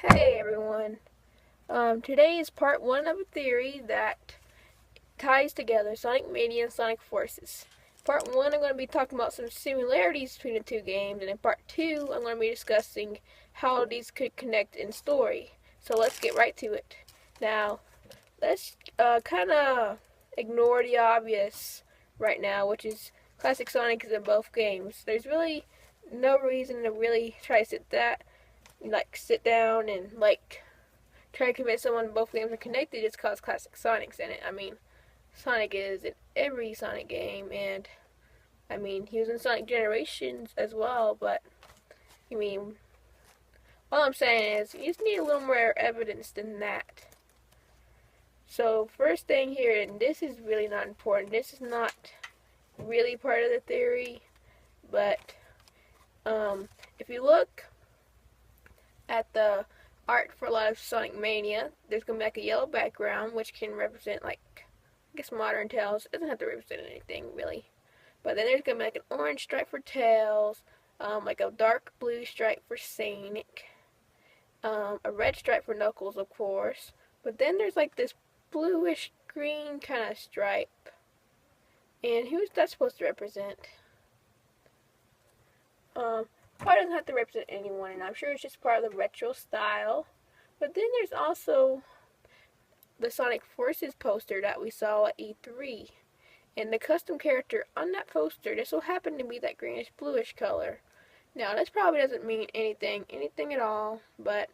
Hey everyone. Today is part one of a theory that ties together Sonic Mania and Sonic Forces. Part one, I'm going to be talking about some similarities between the two games, and in part two, I'm going to be discussing how these could connect in story. So let's get right to it. Now, let's kind of ignore the obvious right now, which is classic Sonic is in both games. There's really no reason to really try to sit down and try to convince someone both games are connected just cause classic Sonic's in it. I mean, Sonic is in every Sonic game, and I mean, he was in Sonic Generations as well, but I mean, all I'm saying is you just need a little more evidence than that. So, first thing here, and this is really not important, this is not really part of the theory, but if you look at the art for a lot of Sonic Mania, there's going to be like a yellow background, which can represent, I guess, modern Tails. It doesn't have to represent anything, really. But then there's going to be like an orange stripe for Tails, like a dark blue stripe for Sonic, a red stripe for Knuckles, of course. But then there's like this bluish green kind of stripe. And who's that supposed to represent? Probably doesn't have to represent anyone, and I'm sure it's just part of the retro style. But then there's also the Sonic Forces poster that we saw at E3. And the custom character on that poster just so happened to be that greenish bluish color. Now, this probably doesn't mean anything at all, but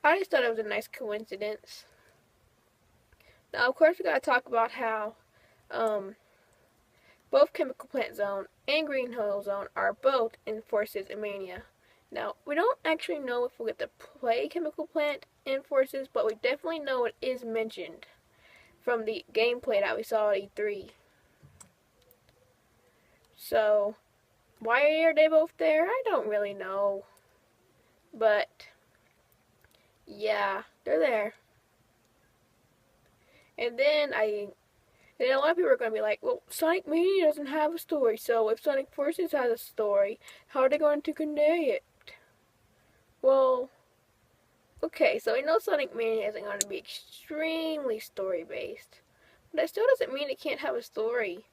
I just thought it was a nice coincidence. Now, of course, we gotta talk about how both Chemical Plant Zone and Green Hill Zone are both in Forces and Mania. Now, we don't actually know if we'll get to play Chemical Plant in Forces, but we definitely know it is mentioned from the gameplay that we saw at E3. So, why are they both there? I don't really know. But, yeah, they're there. And then a lot of people are going to be like, well, Sonic Mania doesn't have a story, so if Sonic Forces has a story, how are they going to convey it? Well, okay, so we know Sonic Mania isn't going to be extremely story-based, but that still doesn't mean it can't have a story.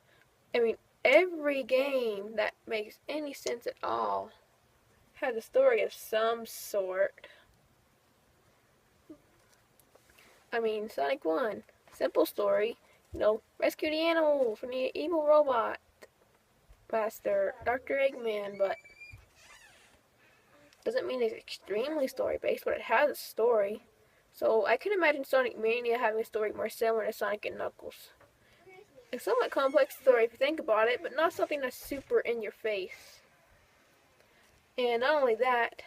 I mean, every game that makes any sense at all has a story of some sort. I mean, Sonic 1, simple story. Rescue the animal from the evil robot master, Dr. Eggman, but doesn't mean it's extremely story-based, but it has a story. So I can imagine Sonic Mania having a story more similar to Sonic and Knuckles. A somewhat complex story if you think about it, but not something that's super in your face. And not only that,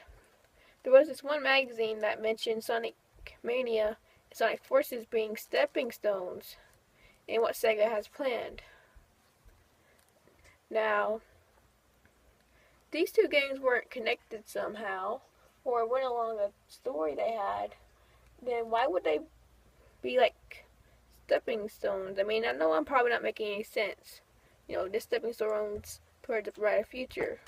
there was this one magazine that mentioned Sonic Mania and Sonic Forces being stepping stones in what Sega has planned. Now, these two games weren't connected somehow, or went along a story they had, then why would they be like stepping stones? I mean, I know I'm probably not making any sense. Just stepping stones towards a brighter future.